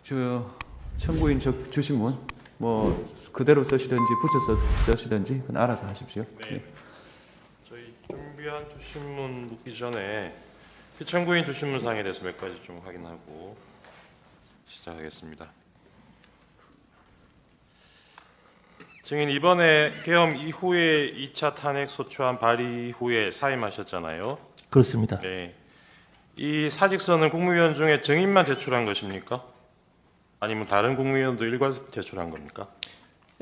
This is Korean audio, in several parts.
저 청구인 주신문 뭐 그대로 쓰시든지 붙여서 쓰시든지 그건 알아서 하십시오. 네. 저희 준비한 주신문 묻기 전에 피청구인 주신문 사항에 대해서 몇 가지 좀 확인하고 시작하겠습니다. 증인 이번에 계엄 이후에 2차 탄핵 소추안 발의 이후에 사임하셨잖아요. 그렇습니다. 네. 이 사직서는 국무위원 중에 증인만 제출한 것입니까? 아니면 다른 국무위원도 일괄 제출한 겁니까?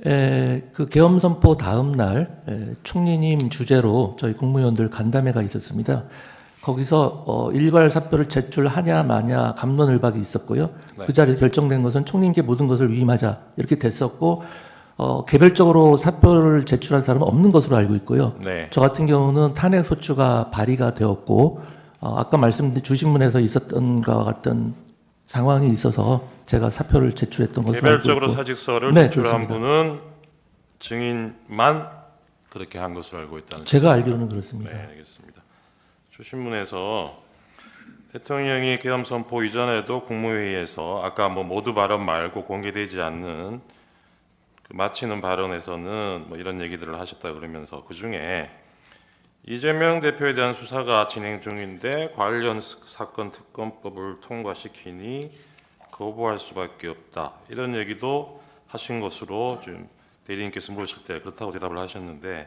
그 계엄 선포 다음 날 총리님 주재로 저희 국무위원들 간담회가 있었습니다. 거기서 일괄 사표를 제출하냐 마냐 갑론을박이 있었고요. 네. 그 자리에서 결정된 것은 총리님께 모든 것을 위임하자 이렇게 됐었고 개별적으로 사표를 제출한 사람은 없는 것으로 알고 있고요. 네. 저 같은 경우는 탄핵 소추가 발의가 되었고 아까 말씀드린 주신문에서 있었던 것과 같은 상황이 있어서 제가 사표를 제출했던 것으로 알고 개별적으로 있고. 사직서를 네, 제출한 그렇습니다. 분은 증인만 그렇게 한 것으로 알고 있다는 제가 알기로는 그렇습니다. 네, 알겠습니다. 주신문에서 대통령이 계엄 선포 이전에도 국무회의에서 아까 뭐 모두 발언 말고 공개되지 않는 그 마치는 발언에서는 뭐 이런 얘기들을 하셨다 그러면서 그 중에 이재명 대표에 대한 수사가 진행 중인데 관련 사건 특검법을 통과시키니 거부할 수밖에 없다 이런 얘기도 하신 것으로 지금 대리인께서 물으실 때 그렇다고 대답을 하셨는데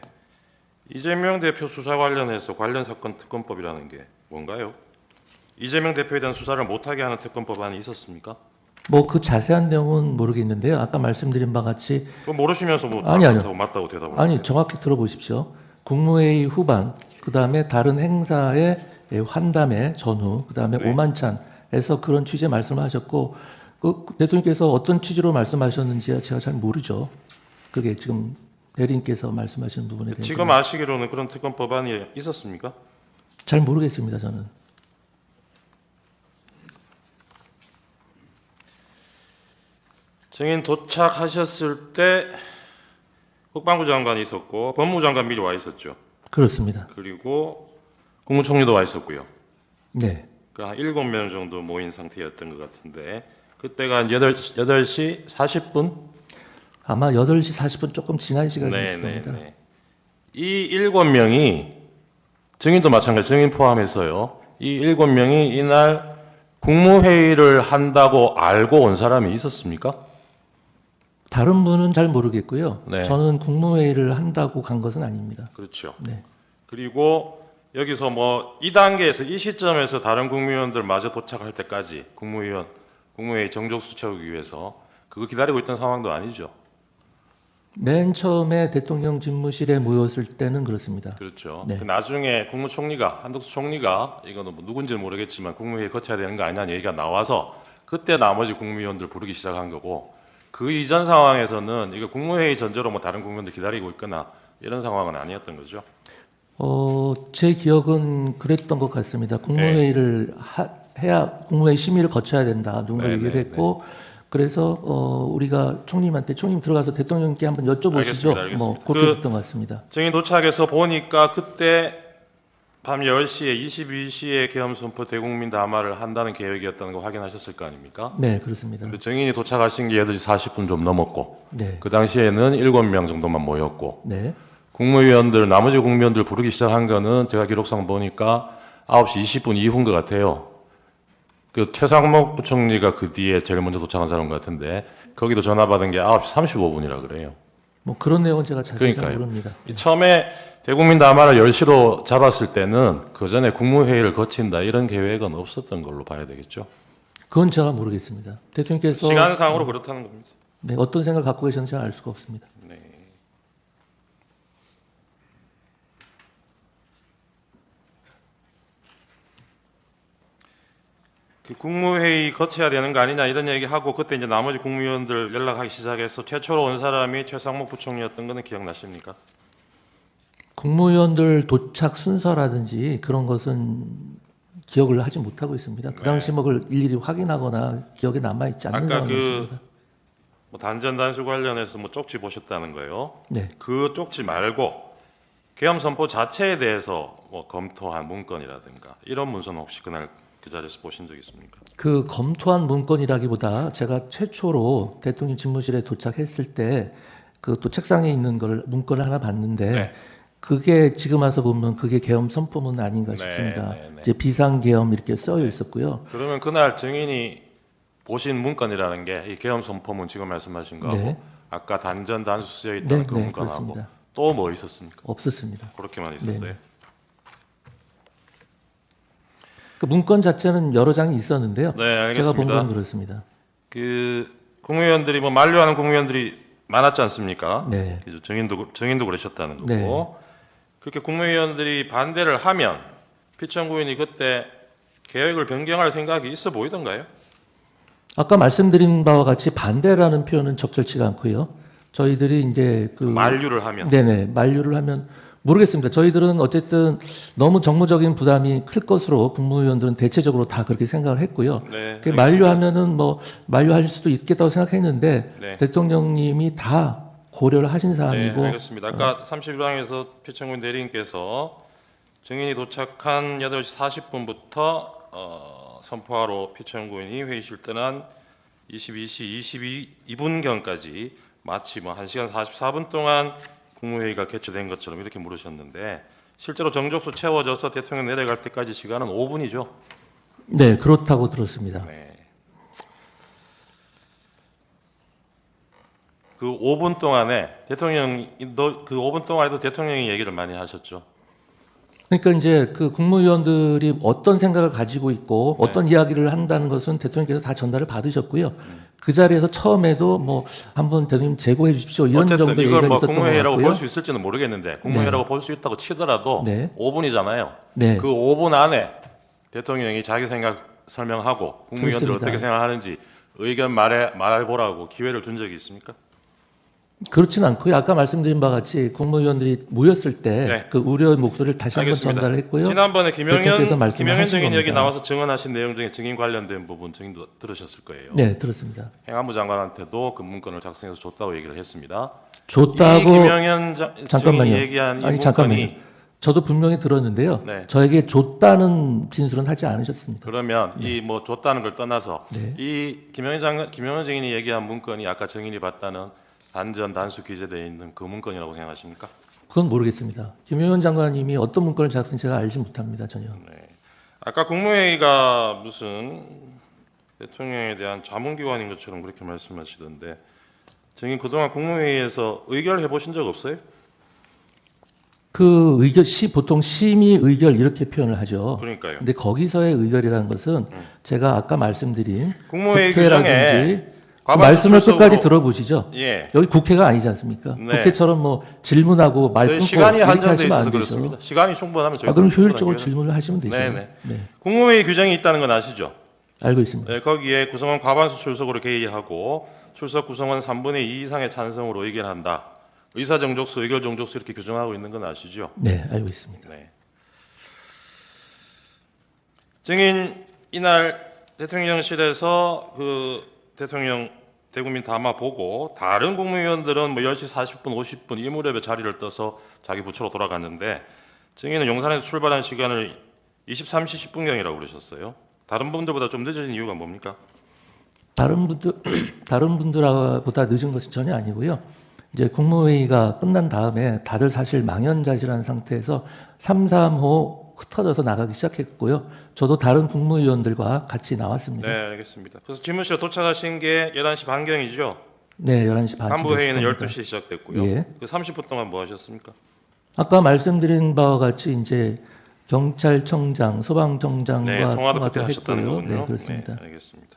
이재명 대표 수사 관련해서 관련 사건 특검법이라는 게 뭔가요? 이재명 대표에 대한 수사를 못하게 하는 특검법안이 있었습니까? 뭐 그 자세한 내용은 모르겠는데요. 아까 말씀드린 바와 같이 그거 모르시면서 뭐 아니요. 맞다고 대답을 아니 하세요. 정확히 들어보십시오. 국무회의 후반 그다음에 다른 행사의 환담회 전후 그다음에 네. 오만찬에서 그런 취지의 말씀을 하셨고 그 대통령께서 어떤 취지로 말씀하셨는지 제가 잘 모르죠. 그게 지금 대리인께서 말씀하시는 부분에 대해서 지금 아시기로는 그런 특검법안이 있었습니까? 잘 모르겠습니다. 저는. 증인 도착하셨을 때 국방부 장관이 있었고 법무부 장관 미리 와 있었죠. 그렇습니다. 그리고 국무총리도 와 있었고요. 네. 한 7명 정도 모인 상태였던 것 같은데 그때가 한 8시 40분? 아마 8시 40분 조금 지난 시간이었을 겁니다. 네네네. 이 7명이 증인도 마찬가지 증인 포함해서요. 이 7명이 이날 국무회의를 한다고 알고 온 사람이 있었습니까? 다른 분은 잘 모르겠고요. 네. 저는 국무회의를 한다고 간 것은 아닙니다. 그렇죠. 네. 그리고 여기서 뭐 이 단계에서 이 시점에서 다른 국무위원들 마저 도착할 때까지 국무회의 정족수 채우기 위해서 그거 기다리고 있던 상황도 아니죠. 맨 처음에 대통령 집무실에 모였을 때는 그렇습니다. 그렇죠. 네. 그 나중에 국무총리가 한덕수 총리가 이거는 뭐 누군지는 모르겠지만 국무회의 거쳐야 되는 거 아니냐는 얘기가 나와서 그때 나머지 국무위원들 부르기 시작한 거고 그 이전 상황에서는 이거 국무회의 전제로 뭐 다른 국무위원들 기다리고 있거나 이런 상황은 아니었던 거죠. 제 기억은 그랬던 것 같습니다. 국무회의를 해야 국무회의 심의를 거쳐야 된다. 누군가 네, 얘기를 네, 했고 그래서 우리가 총님한테 총님 들어가서 대통령께 한번 여쭤보시죠. 알겠습니다. 뭐 그 그렇게 됐던 것 같습니다. 증인 도착해서 보니까 그때 밤 10시에 22시에 계엄 선포 대국민 담화를 한다는 계획이었다는 거 확인하셨을 거 아닙니까? 네, 그렇습니다. 근데 증인이 도착하신 게 8시 40분 좀 넘었고 네. 그 당시에는 7명 정도만 모였고 네. 나머지 국무위원들 부르기 시작한 거는 제가 기록상 보니까 9시 20분 이후인 것 같아요. 그 최상목 부총리가 그 뒤에 제일 먼저 도착한 사람 같은데 거기도 전화 받은 게 9시 35분이라 그래요. 뭐 그런 내용은 제가 자세히 잘 그러니까요. 모릅니다. 이 처음에 대국민 담화를 10시로 잡았을 때는 그 전에 국무회의를 거친다 이런 계획은 없었던 걸로 봐야 되겠죠. 그건 제가 모르겠습니다. 대통령께서 시간상으로 그렇다는 겁니다. 네, 어떤 생각을 갖고 계셨는지 알 수가 없습니다. 네. 그 국무회의 거쳐야 되는 거 아니냐 이런 얘기하고 그때 이제 나머지 국무위원들 연락하기 시작해서 최초로 온 사람이 최상목 부총리였던 거는 기억나십니까? 국무위원들 도착 순서라든지 그런 것은 기억을 하지 못하고 있습니다. 그 당시 뭐 그걸 일일이 확인하거나 기억에 남아 있지 않는 아까 상황이었습니다. 뭐 단전 단수 관련해서 뭐 쪽지 보셨다는 거예요. 네, 그 쪽지 말고 계엄 선포 자체에 대해서 뭐 검토한 문건이라든가 이런 문서는 혹시 그날 그 자리에서 보신 적 있습니까? 그 검토한 문건이라기보다 제가 최초로 대통령 집무실에 도착했을 때 그 또 책상에 있는 걸 문건을 하나 봤는데 네. 그게 지금 와서 보면 그게 계엄 선포문 아닌가 네, 싶습니다. 네, 네. 이제 비상 계엄 이렇게 써여 있었고요. 그러면 그날 증인이 보신 문건이라는 게 이 계엄 선포문 지금 말씀하신 거하고 네. 아까 단전 단수 쓰여 있던 네, 그 네, 문건하고 그렇습니다. 또 뭐 있었습니까? 없었습니다. 그렇게만 있었어요. 네. 그 문건 자체는 여러 장이 있었는데요. 네, 제가 본 알겠습니다. 건 그렇습니다. 그 국무위원들이 뭐 만류하는 국무위원들이 많았지 않습니까? 네. 그죠? 증인도 그러셨다는 거고. 네. 그렇게 국무위원들이 반대를 하면 피청구인이 그때 계획을 변경할 생각이 있어 보이던가요? 아까 말씀드린 바와 같이 반대라는 표현은 적절치가 않고요. 저희들이 이제 그 만류를 하면. 네네 만류를 하면 모르겠습니다. 저희들은 어쨌든 너무 정무적인 부담이 클 것으로 국무위원들은 대체적으로 다 그렇게 생각을 했고요. 네, 그 만류하면은 뭐 만류할 수도 있겠다고 생각했는데 네. 대통령님이 다 고려를 하신 네, 사안이고 알겠습니다. 아까 30일방에서 피청구인 대리인께서 증인이 도착한 8시 40분부터 선포하러 피청구인이 회의실 떠난 22시 22분경까지 마치 뭐 1시간 44분 동안 국무회의가 개최된 것처럼 이렇게 물으셨는데 실제로 정족수 채워져서 대통령 내려갈 때까지 시간은 5분이죠. 네 그렇다고 들었습니다. 네. 그 5분 동안에 그 5분 동안에도 대통령이 얘기를 많이 하셨죠. 그러니까 이제 그 국무위원들이 어떤 생각을 가지고 있고 네. 어떤 이야기를 한다는 것은 대통령께서 다 전달을 받으셨고요. 그 자리에서 처음에도 뭐 한번 대통령 제고해 주십시오 이런 어쨌든 정도 이걸 얘기가 뭐 있었던 것 국무회의라고 같고요. 볼 수 있을지는 모르겠는데 국무회의라고 볼 수 있다고 치더라도 네. 5분이잖아요. 네. 그 5분 안에 대통령이 자기 생각 설명하고 국무위원들 그렇습니다. 어떻게 생각하는지 의견 말해보라고 기회를 준 적이 있습니까? 그렇진 않고요. 아까 말씀드린 바와 같이 국무위원들이 모였을 때 네. 그 우려의 목소리를 다시 한번 알겠습니다. 전달했고요. 지난번에 대통령께서 말씀을 김영현 하신 증인 여기 겁니다. 나와서 증언하신 내용 중에 증인 관련된 부분 증인도 들으셨을 거예요. 네, 들었습니다. 행안부 장관한테도 그 문건을 작성해서 줬다고 얘기를 했습니다. 줬다고 이 김영현 증인이 잠깐만요. 얘기한 이 아니 문건이 잠깐만요. 저도 분명히 들었는데요. 네. 저에게 줬다는 진술은 하지 않으셨습니다. 그러면 이 뭐 줬다는 걸 떠나서 네. 이 김영현 증인이 얘기한 문건이 아까 증인이 봤다는 단전 단수 기재되어 있는 그 문건이라고 생각하십니까? 그건 모르겠습니다. 김용현 장관님이 어떤 문건을 작성했는지 제가 알지 못합니다. 전혀. 네. 아까 국무회의가 무슨 대통령에 대한 자문기관인 것처럼 그렇게 말씀하시던데 증인 그동안 국무회의에서 의결해 보신 적 없어요? 그 의결 보통 심의 의결 이렇게 표현을 하죠. 그러니까요. 근데 거기서의 의결이라는 것은 제가 아까 말씀드린 국무회의 국회라든지 규정에 그 과반수 말씀을 출석으로- 끝까지 들어보시죠. 예. 여기 국회가 아니지 않습니까? 네. 국회처럼 뭐 질문하고 말 저희 끊고 시간이 이렇게 한정돼 하시면 있어서 안 되죠. 그렇습니다. 시간이 충분하면 저희 그럼 효율적으로 질문을 하시면 되죠. 네네. 네, 국무회의 규정이 있다는 건 아시죠? 알고 있습니다. 네, 거기에 구성원 과반수 출석으로 개의하고 출석 구성원 3분의 2 이상의 찬성으로 의결한다. 의사 정족수, 의결 정족수 이렇게 규정하고 있는 건 아시죠? 네, 알고 있습니다. 네. 증인 이날 대통령실에서 그 대통령 대국민 담화 보고 다른 국무위원들은 뭐 10시 40분, 50분 이 무렵에 자리를 떠서 자기 부처로 돌아갔는데 증인은 용산에서 출발한 시간을 23시 10분경이라고 그러셨어요. 다른 분들보다 좀 늦어진 이유가 뭡니까? 다른 분들보다 늦은 것은 전혀 아니고요. 이제 국무회의가 끝난 다음에 다들 사실 망연자실한 상태에서 3~3호 흩어져서 나가기 시작했고요. 저도 다른 국무위원들과 같이 나왔습니다. 네, 알겠습니다. 그래서 집무실에 도착하신 게 11시 반경이죠? 네, 11시 반. 간부회의는 12시에 시작됐고요. 예. 그 30분 동안 뭐 하셨습니까? 아까 말씀드린 바와 같이 이제 경찰청장, 소방청장과 네, 통화도 그때 통화도 하셨다는 했고요. 거군요. 네, 그렇습니다. 네, 알겠습니다.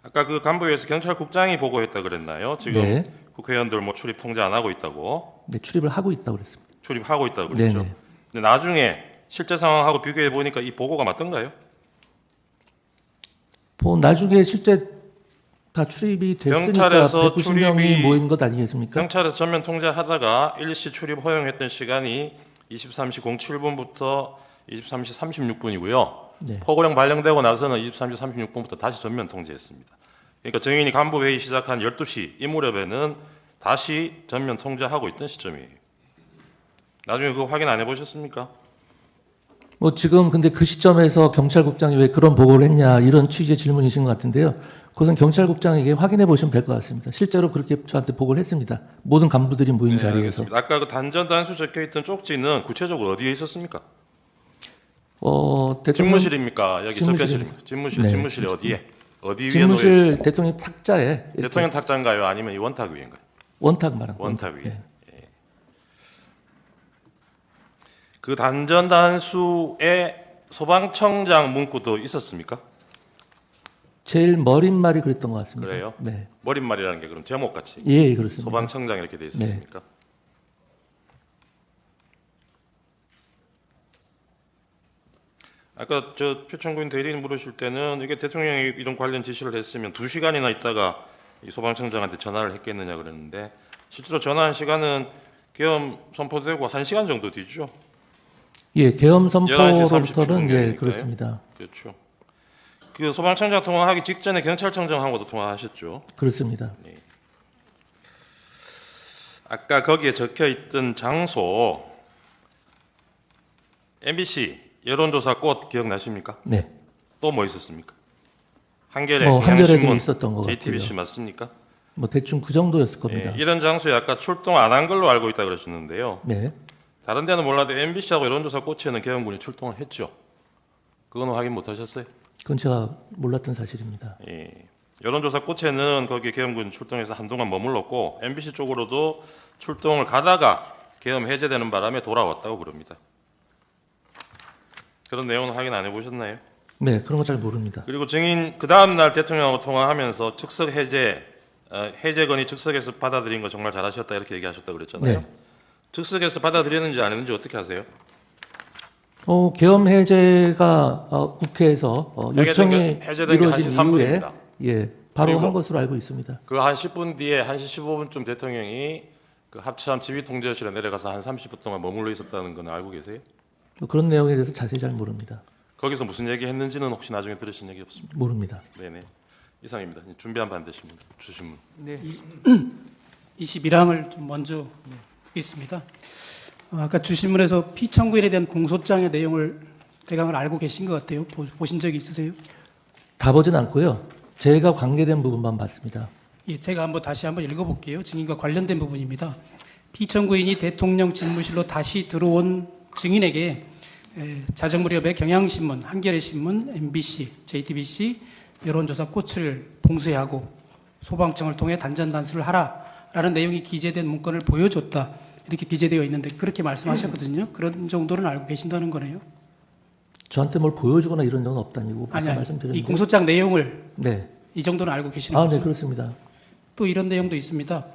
아까 그 간부회에서 경찰국장이 보고했다 그랬나요? 지금 네. 국회의원들 뭐 출입 통제 안 하고 있다고 네, 출입을 하고 있다고 그랬습니다. 출입하고 있다고 그랬죠. 네네. 근데 나중에 실제 상황하고 비교해 보니까 이 보고가 맞던가요? 나중에 실제 다 출입이 됐으니까 경찰에서 190명이 출입이- 모인 것 아니겠습니까? 경찰에서 전면 통제하다가 일시 출입 허용했던 시간이 23시 07분부터 23시 36분이고요. 네. 포고령 발령되고 나서는 23시 36분부터 다시 전면 통제했습니다. 그러니까 증인이 간부회의 시작한 12시 이 무렵에는 다시 전면 통제하고 있던 시점이에요. 나중에 그거 확인 안 해보셨습니까? 뭐 지금 근데 그 시점에서 경찰국장이 왜 그런 보고를 했냐 이런 취지의 질문이신 것 같은데요. 그것은 경찰국장에게 확인해 보시면 될 것 같습니다. 실제로 그렇게 저한테 보고를 했습니다. 모든 간부들이 모인 자리에서. 알겠습니다. 아까 그 단전 단수 적혀있던 쪽지는 구체적으로 어디에 있었습니까? 대통령 집무실입니까? 여기 집무실에- 적혀있습니까? 집무실, 네. 집무실이 어디에? 어디 위에 놓여 집무실 있어요? 대통령 탁자에 이렇게 대통령 탁자인가요? 아니면 이 원탁 위인가요? 원탁 말한 원탁 위에. 네. 그 단전 단수에 소방청장 문구도 있었습니까? 제일 머릿말이 그랬던 것 같습니다. 그래요? 네. 머릿말이라는 게 그럼 제목같이 예, 그렇습니다. 소방청장 이렇게 돼 있었습니까? 아까 저 표창구인 대리인 물으실 때는 이게 대통령이 이런 관련 지시를 했으면 2시간이나 있다가 이 소방청장한테 전화를 했겠느냐 그랬는데 실제로 전화한 시간은 계엄 선포되고 1시간 정도 뒤죠. 예, 계엄 11시 37분 선포로부터는 예, 경이니까요. 그렇습니다. 그렇죠. 그 소방청장 통화하기 직전에 경찰청장하고도 통화하셨죠. 그렇습니다. 아까 거기에 적혀 있던 장소 MBC 여론조사 꽃 기억나십니까? 네. 또 뭐 있었습니까? 한겨레, 한겨레도 경향신문, 있었던 것 JTBC 같고요. 맞습니까? 뭐 대충 그 정도였을 겁니다. 예, 이런 장소에 아까 출동 안 한 걸로 알고 있다 그러셨는데요. 네. 다른 데는 몰라도 MBC하고 여론조사 꽃에는 계엄군이 출동을 했죠. 그건 확인 못 하셨어요? 그건 제가 몰랐던 사실입니다. 예. 여론조사 꽃에는 거기 계엄군 출동해서 한동안 머물렀고 MBC 쪽으로도 출동을 가다가 계엄 해제되는 바람에 돌아왔다고 그럽니다. 그런 내용은 확인 안 해보셨나요? 네, 그런 거 잘 모릅니다. 그리고 증인 그 다음 날 대통령하고 통화하면서 즉석 해제 해제건이 즉석에서 받아들인 거 정말 잘하셨다 이렇게 얘기하셨다 그랬잖아요. 네. 즉석에서 받아들였는지 안 했는지 어떻게 아세요? 계엄 해제가 국회에서 요청이 해제된 게 이루어진 1시 이후에 3분입니다. 예, 바로 그리고 한 것으로 알고 있습니다. 그 한 10분 뒤에 1시 15분쯤 대통령이 그 합참 지휘통제실에 내려가서 한 30분 동안 머물러 있었다는 건 알고 계세요? 그런 내용에 대해서 자세히 잘 모릅니다. 거기서 무슨 얘기 했는지는 혹시 나중에 들으신 얘기 없습니까? 모릅니다. 네네. 이상입니다. 준비한 반대신 분 주신 분. 네. 21항을 좀 먼저 보겠습니다. 아까 주신문에서 피청구인에 대한 공소장의 내용을 대강을 알고 계신 것 같아요. 보신 적이 있으세요? 다 보진 않고요. 제가 관계된 부분만 봤습니다. 예, 제가 다시 한번 읽어볼게요. 증인과 관련된 부분입니다. 피청구인이 대통령 집무실로 다시 들어온 증인에게 자정 무렵에 경향신문, 한겨레신문, MBC, JTBC 여론조사 꽃을 봉쇄하고 소방청을 통해 단전 단수를 하라라는 내용이 기재된 문건을 보여줬다. 이렇게 기재되어 있는데 그렇게 말씀하셨거든요. 그런 정도는 알고 계신다는 거네요. 저한테 뭘 보여주거나 이런 적은 없다니고 아니, 말씀드렸는데. 이 공소장 내용을 네. 이 정도는 알고 계시는 아, 거죠? 네, 그렇습니다. 또 이런 내용도 있습니다.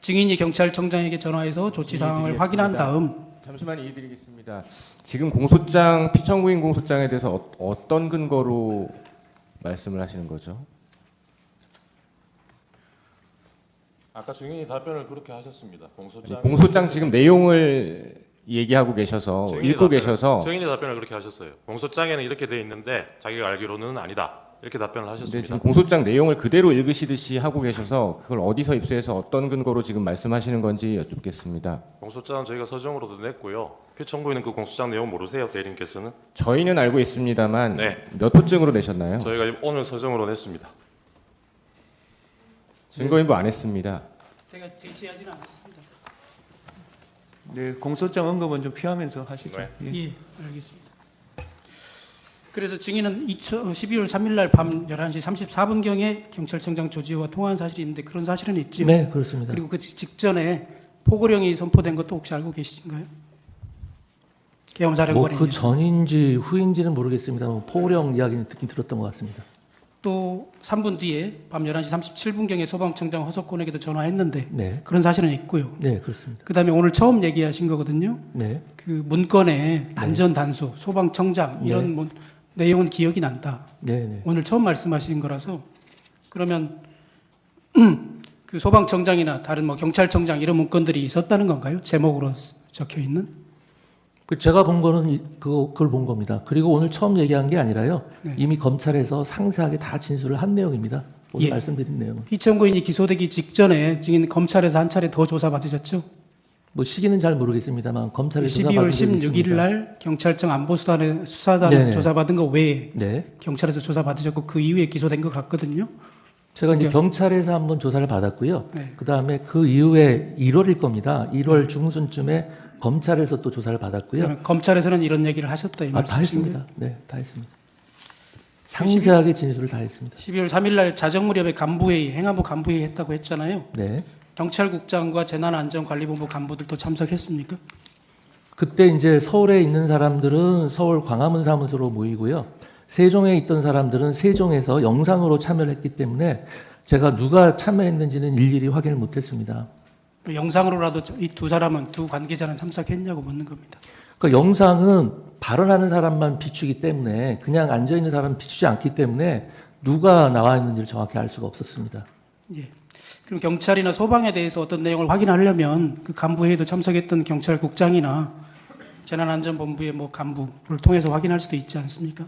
증인이 경찰청장에게 전화해서 조치 상황을 확인한 다음 잠시만 이해드리겠습니다. 지금 공소장 피청구인 공소장에 대해서 어떤 근거로 말씀을 하시는 거죠? 아까 증인이 답변을 그렇게 하셨습니다. 공소장. 공소장 지금 내용을 얘기하고 계셔서 읽고 계셔서 증인이 답변을 그렇게 하셨어요. 공소장에는 이렇게 돼 있는데 자기가 알기로는 아니다. 이렇게 답변을 근데 하셨습니다. 지금 공소장 내용을 그대로 읽으시듯이 하고 계셔서 그걸 어디서 입수해서 어떤 근거로 지금 말씀하시는 건지 여쭙겠습니다. 공소장은 저희가 서정으로도 냈고요. 피청구인은 그 공소장 내용 모르세요, 대리님께서는? 저희는 알고 있습니다만 네. 몇 호증으로 내셨나요? 저희가 오늘 서정으로 냈습니다. 증거인부 안 했습니다. 제가 제시하지는 않았습니다. 네, 공소장 언급은 좀 피하면서 하시죠. 네. 예. 예, 알겠습니다. 그래서 증인은 12월 3일 날 밤 11시 34분경에 경찰청장 조지호와 통화한 사실이 있는데 그런 사실은 있지요. 네, 그렇습니다. 그리고 그 직전에 포고령이 선포된 것도 혹시 알고 계신가요? 계엄사령관에 그 의해서. 전인지 후인지는 모르겠습니다만 포고령 이야기는 듣긴 들었던 것 같습니다. 또 3분 뒤에 밤 11시 37분경에 소방청장 허석권에게도 전화했는데 네. 그런 사실은 있고요. 네, 그렇습니다. 그다음에 오늘 처음 얘기하신 거거든요. 네. 그 문건에 단전 단수, 소방청장 이런 내용은 기억이 난다. 네, 네. 오늘 처음 말씀하시는 거라서 그러면 그 소방청장이나 다른 경찰청장 이런 문건들이 있었다는 건가요? 제목으로 적혀 있는? 제가 본 거는 그걸 본 겁니다. 그리고 오늘 처음 얘기한 게 아니라요. 네. 이미 검찰에서 상세하게 다 진술을 한 내용입니다. 오늘 예. 말씀드린 내용은. 피청구인이 기소되기 직전에 증인 검찰에서 한 차례 더 조사 받으셨죠? 뭐 시기는 잘 모르겠습니다만 검찰에 12월 조사받은 적이 16일 있습니다. 날 경찰청 안보수사단에서 네네. 조사받은 거 외에 네. 경찰에서 조사받으셨고 그 이후에 기소된 것 같거든요. 제가 이제 경찰에서 한번 조사를 받았고요. 네. 그다음에 그 이후에 1월일 겁니다. 1월 중순쯤에 검찰에서 또 조사를 받았고요. 그러면 검찰에서는 이런 얘기를 하셨다 이 다 말씀이신가요? 했습니다. 네, 다 했습니다. 상세하게 진술을 다 했습니다. 12월 3일 날 자정무렵에 간부회의, 행안부 간부회의 했다고 했잖아요. 네. 경찰국장과 재난안전관리본부 간부들도 참석했습니까? 그때 이제 서울에 있는 사람들은 서울 광화문 사무소로 모이고요. 세종에 있던 사람들은 세종에서 영상으로 참여를 했기 때문에 제가 누가 참여했는지는 일일이 확인을 못했습니다. 영상으로라도 이 두 사람은, 두 관계자는 참석했냐고 묻는 겁니다. 그러니까 영상은 발언하는 사람만 비추기 때문에 그냥 앉아 있는 사람은 비추지 않기 때문에 누가 나와 있는지를 정확히 알 수가 없었습니다. 예. 그럼 경찰이나 소방에 대해서 어떤 내용을 확인하려면 그 간부회의도 참석했던 경찰국장이나 재난안전본부의 뭐 간부를 통해서 확인할 수도 있지 않습니까?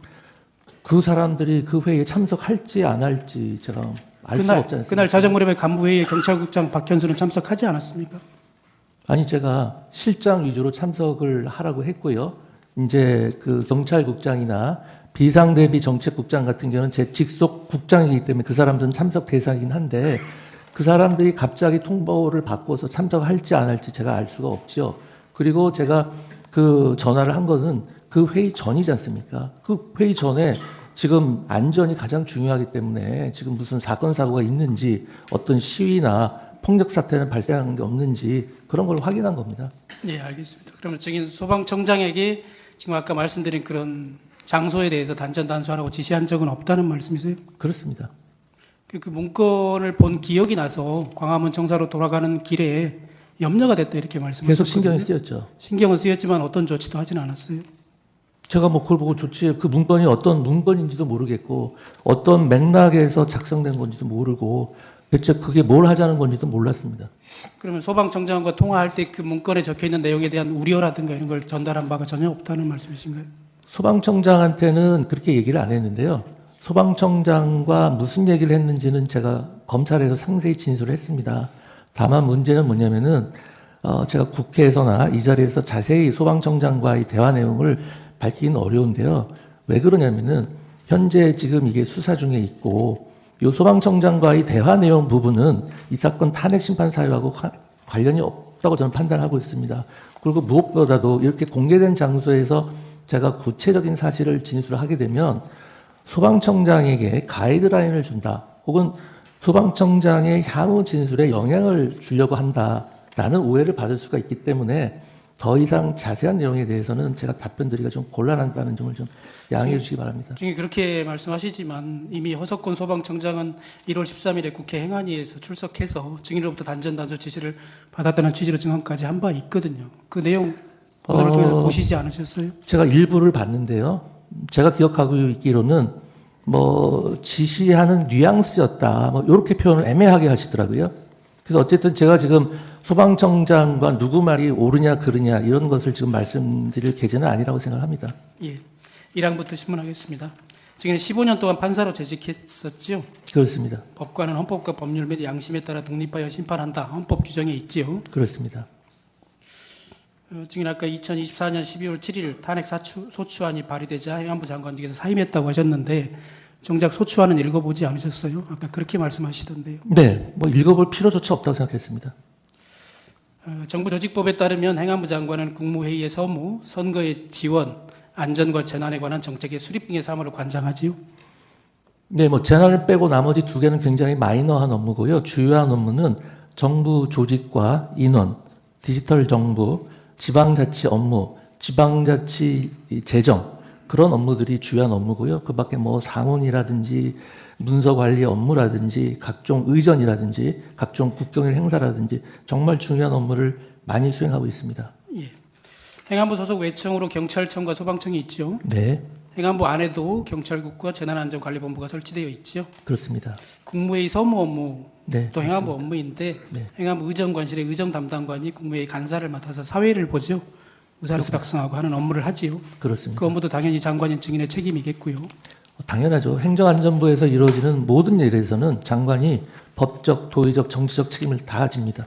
그 사람들이 그 회의에 참석할지 안 할지 제가 알 수가 없지 않습니까? 그날 자정무렵에 간부회의에 경찰국장 박현수는 참석하지 않았습니까? 아니 제가 실장 위주로 참석을 하라고 했고요. 이제 그 경찰국장이나 비상대비 정책국장 같은 경우는 제 직속 국장이기 때문에 그 사람들은 참석 대상이긴 한데 그 사람들이 갑자기 통보를 받고서 참석할지 안 할지 제가 알 수가 없죠. 그리고 제가 그 전화를 한 것은 그 회의 전이지 않습니까? 그 회의 전에 지금 안전이 가장 중요하기 때문에 지금 무슨 사건 사고가 있는지 어떤 시위나 폭력 사태는 발생한 게 없는지 그런 걸 확인한 겁니다. 예, 알겠습니다. 그러면 증인 소방청장에게 지금 아까 말씀드린 그런 장소에 대해서 단전단수하라고 지시한 적은 없다는 말씀이세요? 그렇습니다. 그 문건을 본 기억이 나서 광화문 청사로 돌아가는 길에 염려가 됐다 이렇게 말씀하셨거든요. 계속 신경이 쓰였죠. 신경은 쓰였지만 어떤 조치도 하지는 않았어요. 제가 뭐 그걸 보고 그 문건이 어떤 문건인지도 모르겠고 어떤 맥락에서 작성된 건지도 모르고 대체 그게 뭘 하자는 건지도 몰랐습니다. 그러면 소방청장과 통화할 때 그 문건에 적혀 있는 내용에 대한 우려라든가 이런 걸 전달한 바가 전혀 없다는 말씀이신가요? 소방청장한테는 그렇게 얘기를 안 했는데요. 소방청장과 무슨 얘기를 했는지는 제가 검찰에서 상세히 진술을 했습니다. 다만 문제는 뭐냐면은 제가 국회에서나 이 자리에서 자세히 소방청장과의 대화 내용을 밝히기는 어려운데요. 왜 그러냐면은 현재 지금 이게 수사 중에 있고 이 소방청장과의 대화 내용 부분은 이 사건 탄핵 심판 사유하고 관련이 없다고 저는 판단하고 있습니다. 그리고 무엇보다도 이렇게 공개된 장소에서 제가 구체적인 사실을 진술하게 되면 소방청장에게 가이드라인을 준다. 혹은 소방청장의 향후 진술에 영향을 주려고 한다라는 오해를 받을 수가 있기 때문에 더 이상 자세한 내용에 대해서는 제가 답변드리기가 좀 곤란하다는 점을 좀 양해해 주시기 바랍니다. 중에 그렇게 말씀하시지만 이미 허석권 소방청장은 1월 13일에 국회 행안위에서 출석해서 증인으로부터 단전단수 지시를 받았다는 취지로 증언까지 한 바 있거든요. 그 내용 보도를 통해서 보시지 않으셨어요? 제가 일부를 봤는데요. 제가 기억하고 있기로는 뭐 지시하는 뉘앙스였다. 뭐 이렇게 표현을 애매하게 하시더라고요. 그래서 어쨌든 제가 지금 소방청장과 누구 말이 옳으냐 그르냐 이런 것을 지금 말씀드릴 계제는 아니라고 생각합니다. 예. 1항부터 신문하겠습니다. 증인은 15년 동안 판사로 재직했었지요. 그렇습니다. 법관은 헌법과 법률 및 양심에 따라 독립하여 심판한다. 헌법 규정에 있지요. 그렇습니다. 증인 아까 2024년 12월 7일 탄핵 소추안이 발의되자 행안부 장관직에서 사임했다고 하셨는데 정작 소추안은 읽어보지 않으셨어요? 아까 그렇게 말씀하시던데요. 네, 뭐 읽어볼 필요조차 없다고 생각했습니다. 정부 조직법에 따르면 행안부 장관은 국무회의의 서무, 선거의 지원, 안전과 재난에 관한 정책의 수립 등의 사무를 관장하지요. 네, 뭐 재난을 빼고 나머지 두 개는 굉장히 마이너한 업무고요. 주요한 업무는 정부 조직과 인원, 디지털 정부, 지방자치 업무, 지방자치 재정 그런 업무들이 주요한 업무고요. 그밖에 뭐 상훈이라든지 문서관리 업무라든지 각종 의전이라든지 각종 국경일 행사라든지 정말 중요한 업무를 많이 수행하고 있습니다. 예. 행안부 소속 외청으로 경찰청과 소방청이 있죠. 네, 행안부 안에도 경찰국과 재난안전관리본부가 설치되어 있죠. 그렇습니다. 국무회의 서무 업무 네, 또 행안부 업무인데 네. 행안부 의정관실의 의정 담당관이 국무회의 간사를 맡아서 사회를 보죠. 의사를 부탁성하고 하는 업무를 하지요. 그렇습니다. 그 업무도 당연히 장관인 증인의 책임이겠고요. 당연하죠. 행정안전부에서 이루어지는 모든 일에서는 장관이 법적, 도의적, 정치적 책임을 다 집니다.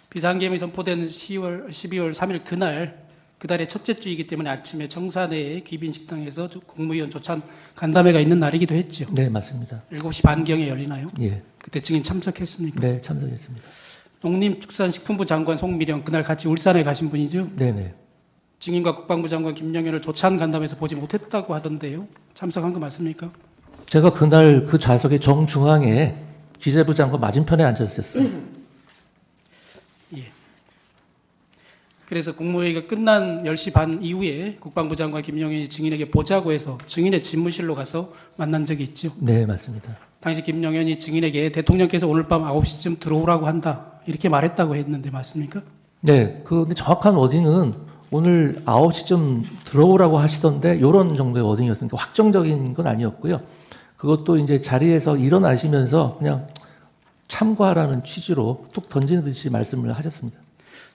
비상계엄이 선포된 12월 3일 그달의 첫째 주이기 때문에 아침에 청사내의 귀빈 식당에서 국무위원 조찬 간담회가 있는 날이기도 했죠. 네, 맞습니다. 7시 반경에 열리나요? 예, 그때 증인 참석했습니까? 네, 참석했습니다. 농림축산식품부 장관 송미령 그날 같이 울산에 가신 분이죠. 네, 네. 증인과 국방부 장관 김영현을 조찬 간담회에서 보지 못했다고 하던데요. 참석한 거 맞습니까? 제가 그날 그 좌석의 정중앙에 기재부 장관 맞은편에 앉았었어요. 그래서 국무회의가 끝난 10시 반 이후에 국방부 장관 김영현이 증인에게 보자고 해서 증인의 집무실로 가서 만난 적이 있죠. 네, 맞습니다. 당시 김영현이 증인에게 대통령께서 오늘 밤 9시쯤 들어오라고 한다 이렇게 말했다고 했는데 맞습니까? 네, 근데 정확한 워딩은 오늘 9시쯤 들어오라고 하시던데 이런 정도의 워딩이었으니까 확정적인 건 아니었고요. 그것도 이제 자리에서 일어나시면서 그냥 참고하라는 취지로 툭 던지듯이 말씀을 하셨습니다.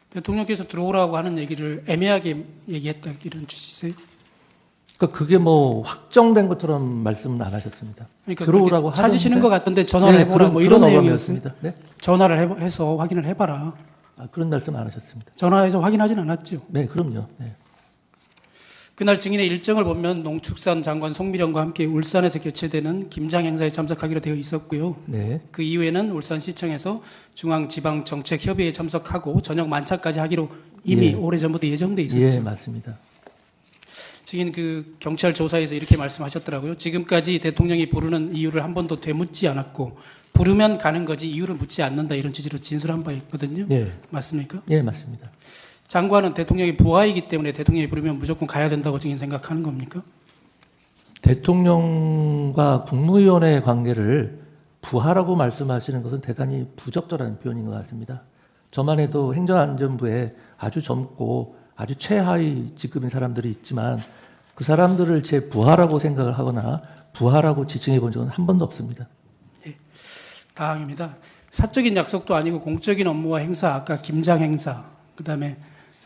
대통령께서 들어오라고 하는 얘기를 애매하게 얘기했다 이런 취지세요? 그러니까 그게 뭐 확정된 것처럼 말씀은 안 하셨습니다. 그러니까 들어오라고 찾으시는 하던데, 것 같던데 전화를 네, 해보라 뭐 이런 그런 내용이었어요. 어감이었습니다. 네? 전화를 해서 확인을 해봐라. 그런 말씀 안 하셨습니다. 전화해서 확인하진 않았죠. 네, 그럼요. 네. 그날 증인의 일정을 보면 농축산 장관 송미령과 함께 울산에서 개최되는 김장 행사에 참석하기로 되어 있었고요. 네. 그 이후에는 울산시청에서 중앙지방정책협의회에 참석하고 저녁 만찬까지 하기로 이미 예. 오래전부터 예정돼 있었죠. 예, 맞습니다. 증인 그 경찰 조사에서 이렇게 말씀하셨더라고요. 지금까지 대통령이 부르는 이유를 한 번도 되묻지 않았고 부르면 가는 거지 이유를 묻지 않는다 이런 취지로 진술한 바 있거든요. 예. 맞습니까? 예, 맞습니다. 장관은 대통령의 부하이기 때문에 대통령이 부르면 무조건 가야 된다고 증인 생각하는 겁니까? 대통령과 국무위원의 관계를 부하라고 말씀하시는 것은 대단히 부적절한 표현인 것 같습니다. 저만 해도 행정안전부에 아주 젊고 아주 최하위 직급인 사람들이 있지만 그 사람들을 제 부하라고 생각을 하거나 부하라고 지칭해 본 적은 한 번도 없습니다. 다항입니다. 사적인 약속도 아니고 공적인 업무와 행사, 아까 김장 행사, 그다음에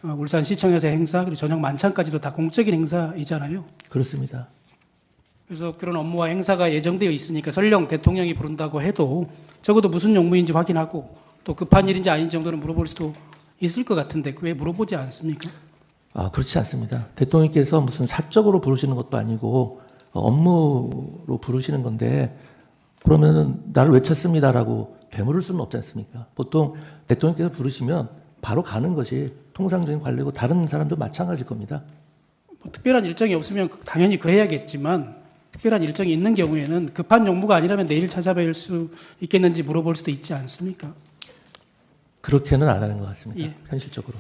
울산시청에서 행사, 그리고 저녁 만찬까지도 다 공적인 행사이잖아요. 그렇습니다. 그래서 그런 업무와 행사가 예정되어 있으니까 설령 대통령이 부른다고 해도 적어도 무슨 용무인지 확인하고 또 급한 일인지 아닌지 정도는 물어볼 수도 있을 것 같은데 왜 물어보지 않습니까? 그렇지 않습니다. 대통령께서 무슨 사적으로 부르시는 것도 아니고 업무로 부르시는 건데 그러면은 나를 외쳤습니다라고 되물을 수는 없지 않습니까? 보통 대통령께서 부르시면 바로 가는 것이 통상적인 관례고 다른 사람도 마찬가지일 겁니다. 뭐 특별한 일정이 없으면 당연히 그래야겠지만 특별한 일정이 있는 경우에는 급한 용무가 아니라면 내일 찾아뵐 수 있겠는지 물어볼 수도 있지 않습니까? 그렇게는 안 하는 것 같습니다. 예. 현실적으로.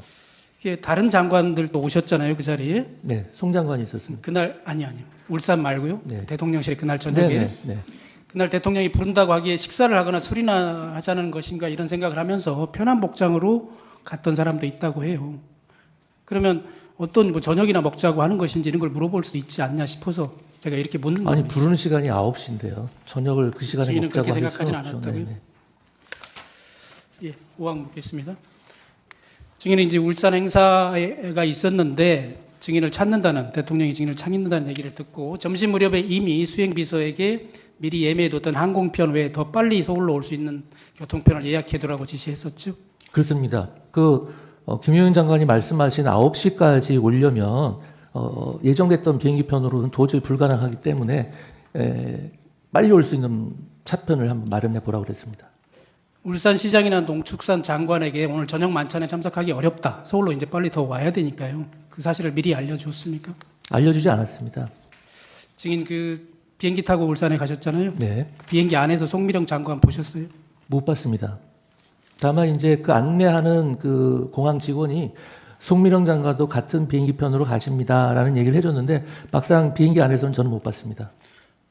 이게 다른 장관들도 오셨잖아요 그 자리에. 네, 송 장관이 있었습니다. 그날 아니요 울산 말고요. 네. 대통령실에 그날 저녁에 네. 그날 대통령이 부른다고 하기에 식사를 하거나 술이나 하자는 것인가 이런 생각을 하면서 편한 복장으로 갔던 사람도 있다고 해요. 그러면 어떤 뭐 저녁이나 먹자고 하는 것인지 이런 걸 물어볼 수도 있지 않냐 싶어서 제가 이렇게 묻는 아니 겁니다. 부르는 시간이 9시인데요. 저녁을 그 시간에 증인은 먹자고 그렇게 할 수 생각하진 없죠. 않았다고요? 네네. 예, 5항 묻겠습니다. 증인은 이제 울산 행사가 있었는데 증인을 찾는다는 대통령이 증인을 찾는다는 얘기를 듣고 점심 무렵에 이미 수행비서에게 미리 예매해뒀던 항공편 외에 더 빨리 서울로 올 수 있는 교통편을 예약해두라고 지시했었죠. 그렇습니다. 김용현 장관이 말씀하신 9시까지 오려면 예정됐던 비행기편으로는 도저히 불가능하기 때문에 빨리 올 수 있는 차편을 한번 마련해 보라고 그랬습니다. 울산시장이나 농축산 장관에게 오늘 저녁 만찬에 참석하기 어렵다. 서울로 이제 빨리 더 와야 되니까요. 그 사실을 미리 알려주었습니까? 알려주지 않았습니다. 증인 그 비행기 타고 울산에 가셨잖아요. 네, 비행기 안에서 송미령 장관 보셨어요? 못 봤습니다. 다만 이제 그 안내하는 그 공항 직원이 송미령 장관도 같은 비행기편으로 가십니다라는 얘기를 해줬는데 막상 비행기 안에서는 저는 못 봤습니다.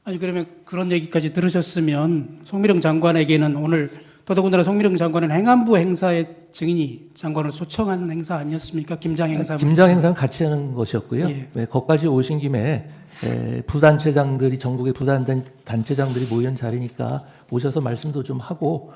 아니 그러면 그런 얘기까지 들으셨으면 송미령 장관에게는 오늘 더더군다나 송미령 장관은 행안부 행사에 증인이 장관을 초청한 행사 아니었습니까? 김장 행사. 김장 행사는 같이 하는 것이었고요. 예. 네, 거기까지 오신 김에 부단체장들이 전국의 부단체장들이 모인 자리니까 오셔서 말씀도 좀 하고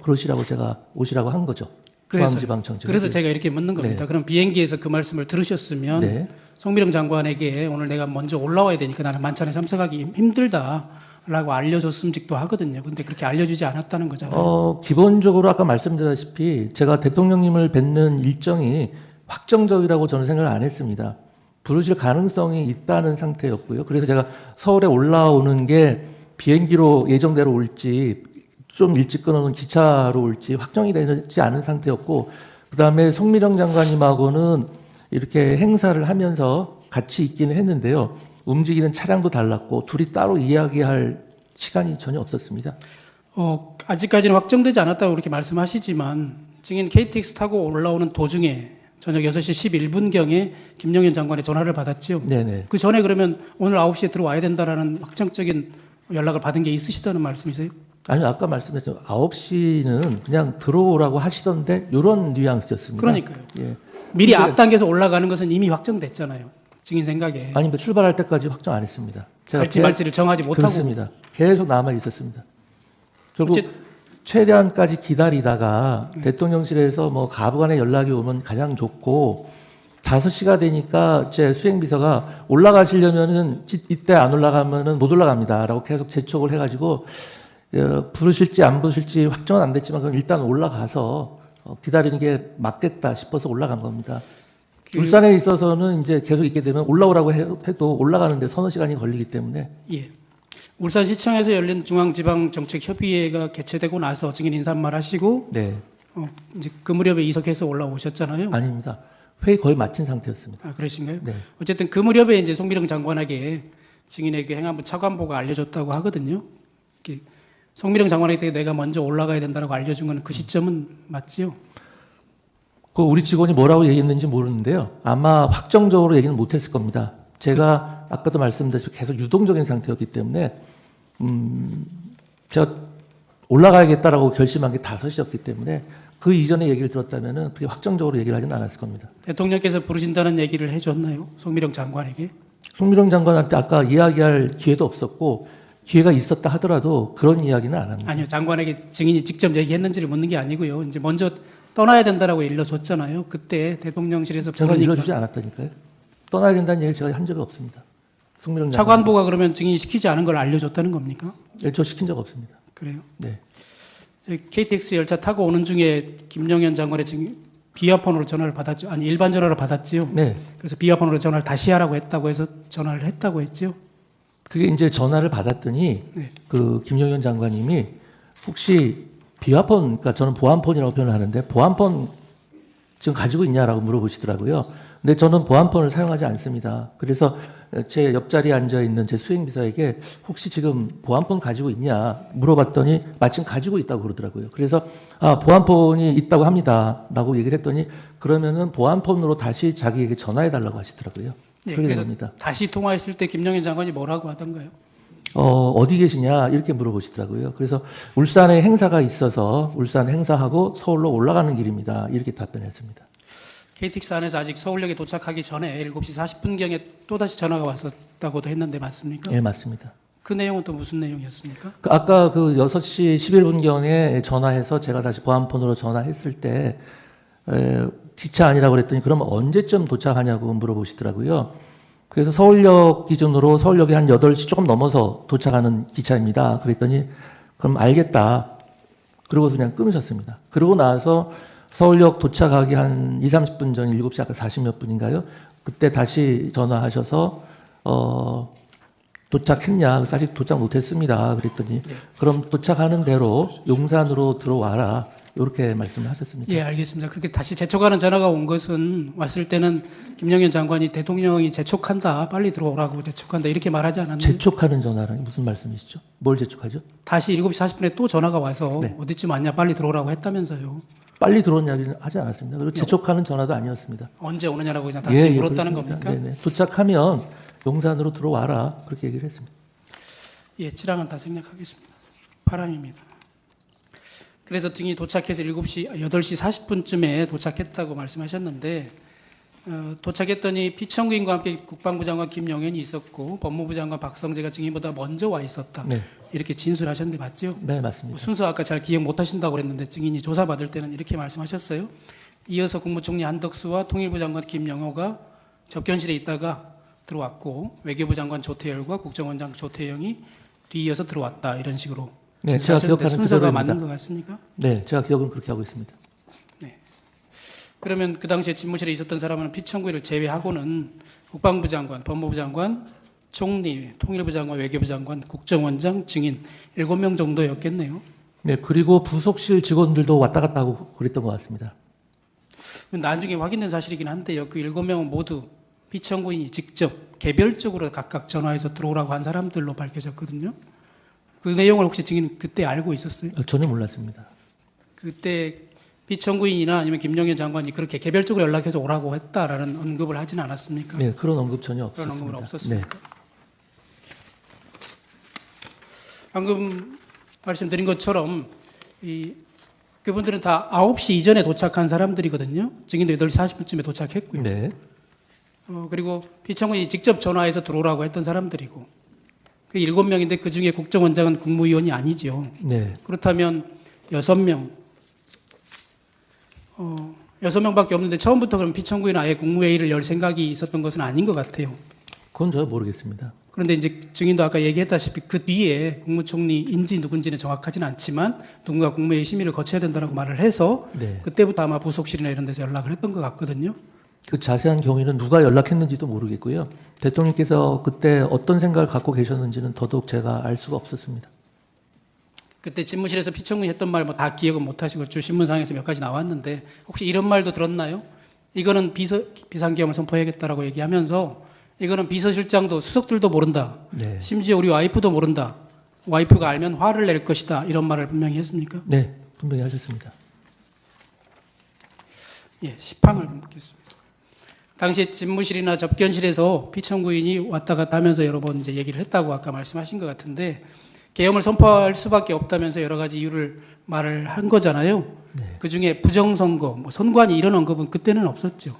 그러시라고 제가 오시라고 한 거죠. 중앙지방청장. 그래서 제가 이렇게 묻는 겁니다. 네. 그럼 비행기에서 그 말씀을 들으셨으면 네. 송미령 장관에게 오늘 내가 먼저 올라와야 되니까 나는 만찬에 참석하기 힘들다. 라고 알려줬음직도 하거든요. 근데 그렇게 알려주지 않았다는 거잖아요. 기본적으로 아까 말씀드렸다시피 제가 대통령님을 뵙는 일정이 확정적이라고 저는 생각을 안 했습니다. 부르실 가능성이 있다는 상태였고요. 그래서 제가 서울에 올라오는 게 비행기로 예정대로 올지 좀 일찍 끊어놓은 기차로 올지 확정이 되지 않은 상태였고, 그다음에 송미령 장관님하고는 이렇게 행사를 하면서 같이 있기는 했는데요. 움직이는 차량도 달랐고 둘이 따로 이야기할 시간이 전혀 없었습니다. 아직까지는 확정되지 않았다고 그렇게 말씀하시지만 증인 KTX 타고 올라오는 도중에 저녁 6시 11분경에 김영현 장관의 전화를 받았지요. 네네. 그 전에 그러면 오늘 9시에 들어와야 된다라는 확정적인 연락을 받은 게 있으시다는 말씀이세요? 아니요, 아까 말씀드렸죠. 9시는 그냥 들어오라고 하시던데 이런 뉘앙스였습니다. 그러니까요. 예. 미리 앞당겨서 올라가는 것은 이미 확정됐잖아요. 증인 생각에. 아닙니다. 출발할 때까지 확정 안 했습니다. 갈지 말지를 정하지 못하고. 그렇습니다. 계속 남아 있었습니다. 결국 어째- 최대한까지 기다리다가 대통령실에서 뭐 가부간에 연락이 오면 가장 좋고 5시가 되니까 제 수행비서가 올라가시려면은 이때 안 올라가면은 못 올라갑니다라고 계속 재촉을 해가지고 부르실지 안 부르실지 확정은 안 됐지만 그럼 일단 올라가서 기다리는 게 맞겠다 싶어서 올라간 겁니다. 울산에 있어서는 이제 계속 있게 되면 올라오라고 해도 올라가는데 서너 시간이 걸리기 때문에. 예. 울산시청에서 열린 중앙지방정책협의회가 개최되고 나서 증인 인사말 하시고 네. 이제 그 무렵에 이석해서 올라오셨잖아요. 아닙니다. 회의 거의 마친 상태였습니다. 아, 그러신가요? 네. 어쨌든 그 무렵에 이제 송미령 장관에게 증인에게 행안부 차관보가 알려줬다고 하거든요. 이렇게 송미령 장관에게 내가 먼저 올라가야 된다고 알려준 건 그 시점은 맞지요? 그 우리 직원이 뭐라고 얘기했는지 모르는데요. 아마 확정적으로 얘기는 못했을 겁니다. 제가 아까도 말씀드렸지만 계속 유동적인 상태였기 때문에 제가 올라가야겠다라고 결심한 게 5시였기 때문에 그 이전에 얘기를 들었다면은 그게 확정적으로 얘기를 하지는 않았을 겁니다. 대통령께서 부르신다는 얘기를 해줬나요? 송미령 장관에게? 송미령 장관한테 아까 이야기할 기회도 없었고 기회가 있었다 하더라도 그런 이야기는 안 합니다. 아니요. 장관에게 증인이 직접 얘기했는지를 묻는 게 아니고요. 이제 먼저 떠나야 된다라고 일러줬잖아요. 그때 대통령실에서 제가 부르니까. 일러주지 않았다니까요. 떠나야 된다는 얘기를 제가 한 적이 없습니다. 송미령 장관. 차관보가 그러면 증인이 시키지 않은 걸 알려줬다는 겁니까? 저 시킨 적 없습니다. 그래요? 네. KTX 열차 타고 오는 중에 김영현 장관의 비화폰으로 전화를 받았죠. 아니 일반 전화를 받았지요. 네. 그래서 비화폰으로 전화를 다시 하라고 했다고 해서 전화를 했다고 했지요. 그게 이제 전화를 받았더니 네. 그 김용현 장관님이 혹시 비화폰, 그러니까 저는 보안폰이라고 표현을 하는데 보안폰 지금 가지고 있냐라고 물어보시더라고요. 근데 저는 보안폰을 사용하지 않습니다. 그래서 제 옆자리에 앉아 있는 제 수행비서에게 혹시 지금 보안폰 가지고 있냐 물어봤더니 마침 가지고 있다고 그러더라고요. 그래서 보안폰이 있다고 합니다라고 얘기를 했더니 그러면은 보안폰으로 다시 자기에게 전화해 달라고 하시더라고요. 네, 그렇게 그래서 됩니다. 다시 통화했을 때 김영현 장관이 뭐라고 하던가요? 어디 계시냐 이렇게 물어보시더라고요. 그래서 울산에 행사가 있어서 울산 행사하고 서울로 올라가는 길입니다. 이렇게 답변했습니다. KTX 안에서 아직 서울역에 도착하기 전에 7시 40분경에 또다시 전화가 왔었다고도 했는데 맞습니까? 예, 맞습니다. 그 내용은 또 무슨 내용이었습니까? 아까 그 6시 11분경에 전화해서 제가 다시 보안폰으로 전화했을 때 기차 아니라고 그랬더니 그럼 언제쯤 도착하냐고 물어보시더라고요. 그래서 서울역 기준으로 서울역에 한 8시 조금 넘어서 도착하는 기차입니다. 그랬더니 그럼 알겠다. 그러고서 그냥 끊으셨습니다. 그러고 나서 서울역 도착하기 한 2, 30분 전 7시 아까 40몇 분인가요? 그때 다시 전화하셔서 도착했냐? 그래서 아직 도착 못했습니다. 그랬더니 그럼 도착하는 대로 용산으로 들어와라. 이렇게 말씀을 하셨습니다. 예, 알겠습니다. 그렇게 다시 재촉하는 전화가 온 것은 왔을 때는 김영현 장관이 대통령이 재촉한다, 빨리 들어오라고 재촉한다 이렇게 말하지 않았나요? 재촉하는 전화는 무슨 말씀이시죠? 뭘 재촉하죠? 다시 7시 40분에 또 전화가 와서 네. 어디쯤 왔냐 빨리 들어오라고 했다면서요. 빨리 들어온 이야기는 하지 않았습니다. 그리고 재촉하는 전화도 아니었습니다. 언제 오느냐라고 그냥 다시 물었다는 그렇습니다. 겁니까? 네네. 도착하면 용산으로 들어와라. 그렇게 얘기를 했습니다. 예, 칠항은 다 생략하겠습니다. 바람입니다. 그래서 증인이 도착해서 8시 40분쯤에 도착했다고 말씀하셨는데 도착했더니 피청구인과 함께 국방부 장관 김영현이 있었고 법무부 장관 박성재가 증인보다 먼저 와 있었다. 네. 이렇게 진술하셨는데 맞죠? 네, 맞습니다. 순서 아까 잘 기억 못하신다고 그랬는데 증인이 조사받을 때는 이렇게 말씀하셨어요. 이어서 국무총리 한덕수와 통일부 장관 김영호가 접견실에 있다가 들어왔고 외교부 장관 조태열과 국정원장 조태영이 뒤이어서 들어왔다 이런 식으로 네, 제가 하셨는데 기억하는 순서가 그대로입니다. 맞는 것 같습니까? 네, 제가 기억은 그렇게 하고 있습니다. 그러면 그 당시에 집무실에 있었던 사람은 피청구인을 제외하고는 국방부 장관, 법무부 장관, 총리, 통일부 장관, 외교부 장관, 국정원장, 증인 7명 정도였겠네요. 네, 그리고 부속실 직원들도 왔다 갔다 하고 그랬던 것 같습니다. 나중에 확인된 사실이긴 한데요. 그 7명은 모두 피청구인이 직접 개별적으로 각각 전화해서 들어오라고 한 사람들로 밝혀졌거든요. 그 내용을 혹시 증인 그때 알고 있었어요? 전혀 몰랐습니다. 그때 피청구인이나 아니면 김영현 장관이 그렇게 개별적으로 연락해서 오라고 했다라는 언급을 하지는 않았습니까? 네, 그런 언급 전혀 그런 없었습니다. 언급은 없었습니까? 네. 방금 말씀드린 것처럼 그분들은 다 9시 이전에 도착한 사람들이거든요. 증인도 8시 40분쯤에 도착했고요. 네. 그리고 피청구인이 직접 전화해서 들어오라고 했던 사람들이고 그 7명인데 그중에 국정원장은 국무위원이 아니죠. 네. 그렇다면 6명 6명밖에 없는데 처음부터 그럼 피청구인은 아예 국무회의를 열 생각이 있었던 것은 아닌 것 같아요. 그건 저 모르겠습니다. 그런데 이제 증인도 아까 얘기했다시피 그 뒤에 국무총리인지 누군지는 정확하지는 않지만 누군가 국무회의 심의를 거쳐야 된다고 말을 해서 네. 그때부터 아마 부속실이나 이런 데서 연락을 했던 것 같거든요. 그 자세한 경위는 누가 연락했는지도 모르겠고요. 대통령께서 그때 어떤 생각을 갖고 계셨는지는 더더욱 제가 알 수가 없었습니다. 그때 집무실에서 피청구인이 했던 말 뭐 다 기억은 못 하시고 주신문상에서 몇 가지 나왔는데 혹시 이런 말도 들었나요? 이거는 비상계엄을 선포해야겠다라고 얘기하면서 이거는 비서실장도 수석들도 모른다. 네. 심지어 우리 와이프도 모른다. 와이프가 알면 화를 낼 것이다. 이런 말을 분명히 했습니까? 네, 분명히 하셨습니다. 예, 시황을 묻겠습니다. 당시에 집무실이나 접견실에서 피청구인이 왔다 갔다 하면서 여러 번 이제 얘기를 했다고 아까 말씀하신 것 같은데 계엄을 선포할 수밖에 없다면서 여러 가지 이유를 말을 한 거잖아요. 네. 그 중에 부정선거, 뭐 선관위 이런 언급은 그때는 없었죠.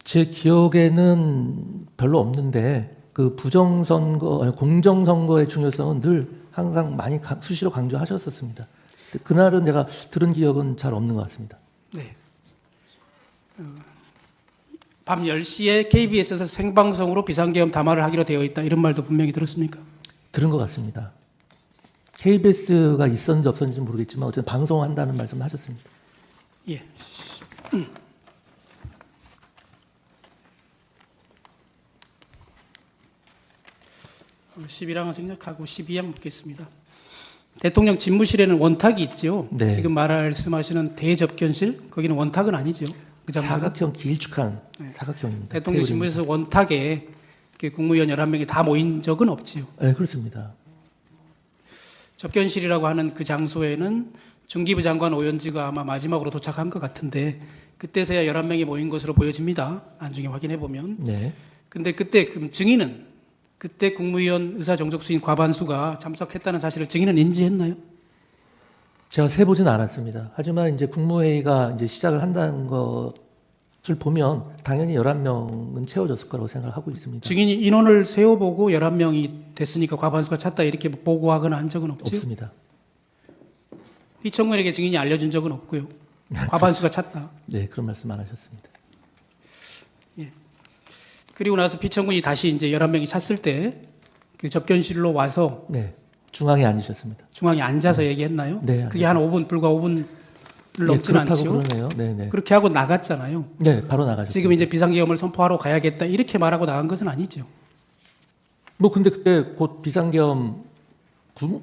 제 기억에는 별로 없는데 그 부정선거, 아니, 공정선거의 중요성은 늘 항상 많이 수시로 강조하셨었습니다. 그날은 내가 들은 기억은 잘 없는 것 같습니다. 네. 밤 10시에 KBS에서 생방송으로 비상계엄 담화를 하기로 되어 있다. 이런 말도 분명히 들었습니까? 들은 것 같습니다. KBS가 있었는지 없었는지 모르겠지만 어쨌든 방송한다는 말씀을 하셨습니다. 예. 11항은 생략하고 12항 묻겠습니다. 대통령 집무실에는 원탁이 있죠. 네. 지금 말씀하시는 대접견실 거기는 원탁은 아니죠. 그 장소는? 사각형 길쭉한 사각형입니다. 대통령 테이블입니다. 집무실에서 원탁에 국무위원 11명이 다 모인 적은 없지요. 네, 그렇습니다. 접견실이라고 하는 그 장소에는 중기부 장관 오연지가 아마 마지막으로 도착한 것 같은데 그때서야 11명이 모인 것으로 보여집니다. 나중에 확인해 보면. 네. 근데 그때 그럼 증인은 그때 국무위원 의사정족수인 과반수가 참석했다는 사실을 증인은 인지했나요? 제가 세보진 않았습니다. 하지만 이제 국무회의가 이제 시작을 한다는 것을 보면 당연히 11명은 채워졌을 거라고 생각하고 있습니다. 증인이 인원을 세어보고 11명이 됐으니까 과반수가 찼다 이렇게 보고하거나 한 적은 없죠? 없습니다. 피청구인에게 증인이 알려준 적은 없고요. 과반수가 찼다. 네, 그런 말씀 안 하셨습니다. 그리고 나서 피청구인이 다시 이제 11명이 찼을 때 그 접견실로 와서 네, 중앙에 앉으셨습니다. 중앙에 앉아서 얘기했나요? 네, 그게 한 5분, 불과 5분을 넘지는 그렇다고 않죠? 그러네요. 네, 네. 그렇게 하고 나갔잖아요. 네, 바로 나가죠. 지금 이제 비상계엄을 선포하러 가야겠다 이렇게 말하고 나간 것은 아니죠. 뭐 근데 그때 곧 비상계엄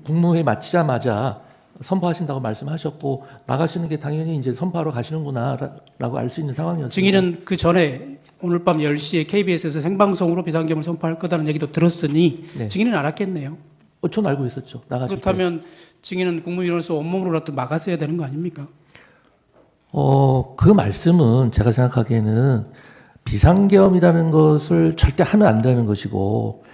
국무회의 마치자마자 선포하신다고 말씀하셨고 나가시는 게 당연히 이제 선포하러 가시는구나라고 알 수 있는 상황이었습니다. 증인은 그 전에 오늘 밤 10시에 KBS에서 생방송으로 비상계엄을 선포할 거다는 얘기도 들었으니 네. 증인은 알았겠네요. 전 알고 있었죠. 나가실 때. 그렇다면 증인은 국무위원으로서 온몸으로라도 막았어야 되는 거 아닙니까? 그 말씀은 제가 생각하기에는 비상계엄이라는 것을 절대 하면 안 되는 것이고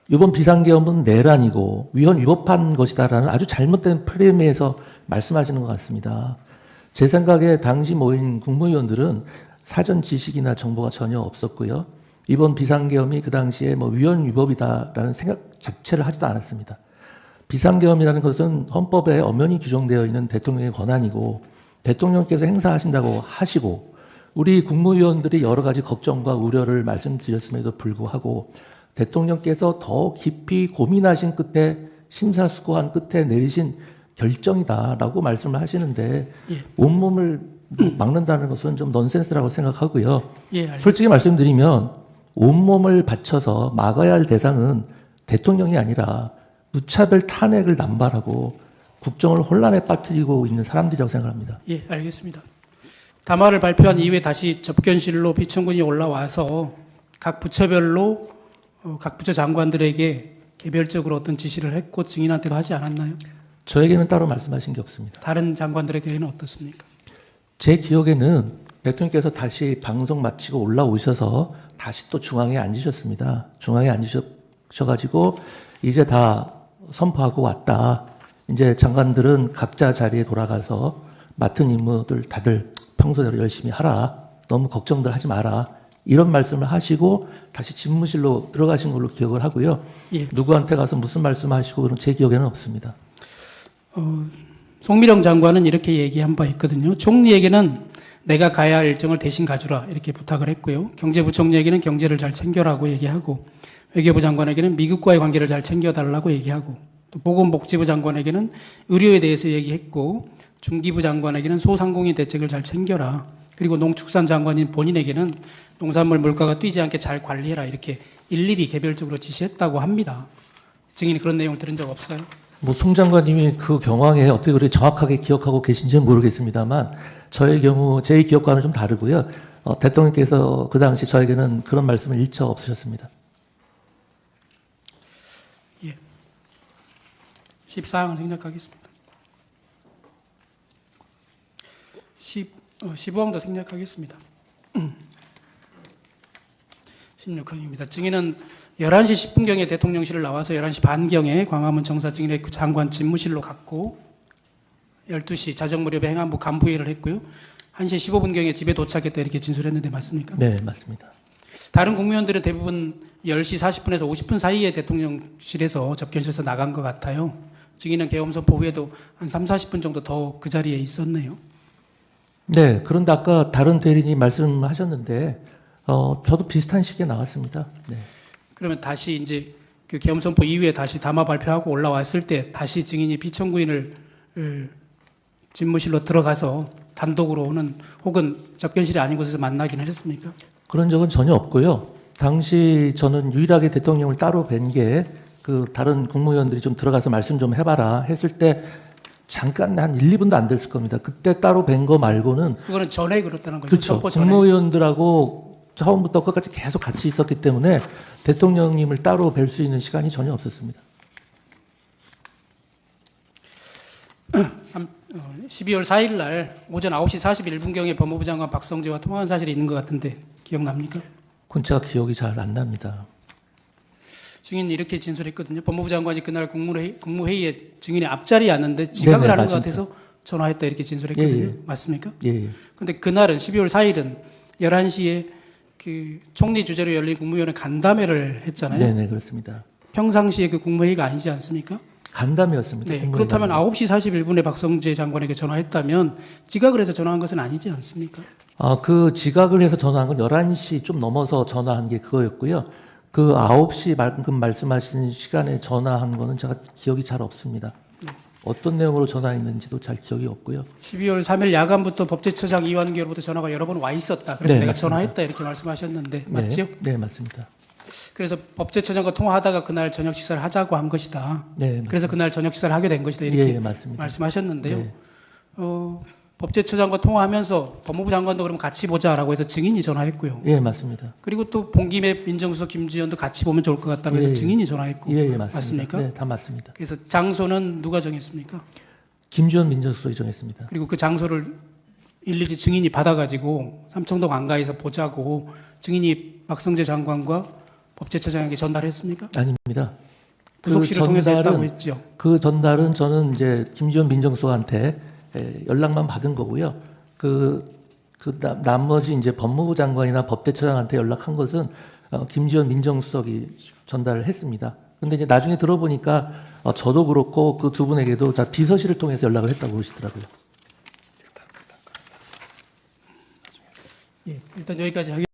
이번 비상계엄은 내란이고 위헌 위법한 것이다라는 아주 잘못된 프레임에서 말씀하시는 것 같습니다. 제 생각에 당시 모인 국무위원들은 사전 지식이나 정보가 전혀 없었고요. 이번 비상계엄이 그 당시에 뭐 위헌 위법이다라는 생각 자체를 하지도 않았습니다. 비상계엄이라는 것은 헌법에 엄연히 규정되어 있는 대통령의 권한이고 대통령께서 행사하신다고 하시고 우리 국무위원들이 여러 가지 걱정과 우려를 말씀드렸음에도 불구하고 대통령께서 더 깊이 고민하신 끝에 심사숙고한 끝에 내리신 결정이다라고 말씀을 하시는데 예. 온몸을 막는다는 것은 좀 넌센스라고 생각하고요. 예, 알겠습니다. 솔직히 말씀드리면 온몸을 바쳐서 막아야 할 대상은 대통령이 아니라 무차별 탄핵을 남발하고 국정을 혼란에 빠뜨리고 있는 사람들이라고 생각합니다. 예, 알겠습니다. 담화를 발표한 이후에 다시 접견실로 피청군이 올라와서 각 부처별로 각 부처 장관들에게 개별적으로 어떤 지시를 했고 증인한테도 하지 않았나요? 저에게는 따로 말씀하신 게 없습니다. 다른 장관들에게는 어떻습니까? 제 기억에는 대통령께서 다시 방송 마치고 올라오셔서 다시 또 중앙에 앉으셨습니다. 중앙에 앉으셔가지고 이제 다 선포하고 왔다. 이제 장관들은 각자 자리에 돌아가서 맡은 임무들 다들 평소대로 열심히 하라. 너무 걱정들 하지 마라. 이런 말씀을 하시고 다시 집무실로 들어가신 걸로 기억을 하고요. 예. 누구한테 가서 무슨 말씀하시고 그런 제 기억에는 없습니다. 송미령 장관은 이렇게 얘기한 바 있거든요. 총리에게는 내가 가야 할 일정을 대신 가주라 이렇게 부탁을 했고요. 경제부총리에게는 경제를 잘 챙겨라고 얘기하고 외교부 장관에게는 미국과의 관계를 잘 챙겨달라고 얘기하고 또 보건복지부 장관에게는 의료에 대해서 얘기했고 중기부 장관에게는 소상공인 대책을 잘 챙겨라. 그리고 농축산 장관인 본인에게는 농산물 물가가 뛰지 않게 잘 관리해라 이렇게 일일이 개별적으로 지시했다고 합니다. 증인이 그런 내용을 들은 적 없어요? 뭐 송 장관님이 그 경황에 어떻게 그렇게 정확하게 기억하고 계신지는 모르겠습니다만 저의 경우 제 기억과는 좀 다르고요. 대통령께서 그 당시 저에게는 그런 말씀을 일처 없으셨습니다. 예. 14항을 생략하겠습니다. 15항도 생략하겠습니다. 16항입니다. 증인은 11시 10분경에 대통령실을 나와서 11시 반경에 광화문 정사 증인의 그 장관 집무실로 갔고 12시 자정 무렵에 행안부 간부회의를 했고요. 1시 15분경에 집에 도착했다 이렇게 진술했는데 맞습니까? 네, 맞습니다. 다른 국무위원들은 대부분 10시 40분에서 50분 사이에 대통령실에서 접견실에서 나간 것 같아요. 증인은 계엄 선포 후에도 한 3, 40분 정도 더 그 자리에 있었네요. 네, 그런데 아까 다른 대리인이 말씀하셨는데 저도 비슷한 시기에 나왔습니다. 네. 그러면 다시 이제 그 계엄 선포 이후에 다시 담화 발표하고 올라왔을 때 다시 증인이 피청구인을 집무실로 들어가서 단독으로는 혹은 접견실이 아닌 곳에서 만나긴 했습니까? 그런 적은 전혀 없고요. 당시 저는 유일하게 대통령을 따로 뵌 게 그 다른 국무위원들이 좀 들어가서 말씀 좀 해봐라 했을 때 잠깐 한 1, 2분도 안 됐을 겁니다. 그때 따로 뵌 거 말고는 그거는 전에 그렇다는 거죠. 그렇죠. 선포 전에. 국무위원들하고 처음부터 끝까지 계속 같이 있었기 때문에 대통령님을 따로 뵐 수 있는 시간이 전혀 없었습니다. 12월 4일 날 오전 9시 41분경에 법무부 장관 박성재와 통화한 사실이 있는 것 같은데 기억납니까? 그건 제가 기억이 잘 안 납니다. 증인이 이렇게 진술했거든요. 법무부 장관이 그날 국무회의에 증인의 앞자리에 앉는데 지각을 네네, 하는 것 맞습니다. 같아서 전화했다 이렇게 진술했거든요. 예, 예. 맞습니까? 예. 근데 그날은 12월 4일은 11시에 그 총리 주재로 열린 국무위원회 간담회를 했잖아요. 네네, 그렇습니다. 평상시에 그 국무회의가 아니지 않습니까? 간담회였습니다. 네. 국무회의 그렇다면 간담회. 9시 41분에 박성재 장관에게 전화했다면 지각을 해서 전화한 것은 아니지 않습니까? 그 지각을 해서 전화한 건 11시 좀 넘어서 전화한 게 그거였고요. 그 9시 방금 말씀하신 시간에 전화한 거는 제가 기억이 잘 없습니다. 어떤 내용으로 전화했는지도 잘 기억이 없고요. 12월 3일 야간부터 법제처장 이완규로부터 전화가 여러 번 와 있었다. 그래서 네, 내가 맞습니다. 전화했다 이렇게 말씀하셨는데 맞지요? 네, 맞습니다. 그래서 법제처장과 통화하다가 그날 저녁 식사를 하자고 한 것이다. 네, 그래서 그날 저녁 식사를 하게 된 것이다 이렇게 예, 맞습니다. 말씀하셨는데요. 네. 법제처장과 통화하면서 법무부 장관도 그럼 같이 보자라고 해서 증인이 전화했고요. 예, 맞습니다. 그리고 또 본김에 민정수석 김주현도 같이 보면 좋을 것 같다고 해서 예, 증인이 전화했고 예, 맞습니다. 맞습니까? 네, 다 맞습니다. 그래서 장소는 누가 정했습니까? 김주현 민정수석이 정했습니다. 그리고 그 장소를 일일이 증인이 받아가지고 삼청동 안가에서 보자고 증인이 박성재 장관과 법제처장에게 전달했습니까? 아닙니다. 부속실을 통해서 했다고 했죠. 그 전달은 저는 이제 김주현 민정수석한테 연락만 받은 거고요. 나머지 이제 법무부 장관이나 법대처장한테 연락한 것은 김주현 민정수석이 전달을 했습니다. 근데 이제 나중에 들어보니까 저도 그렇고 그 두 분에게도 다 비서실을 통해서 연락을 했다고 그러시더라고요. 예, 일단 여기까지 하겠습니다.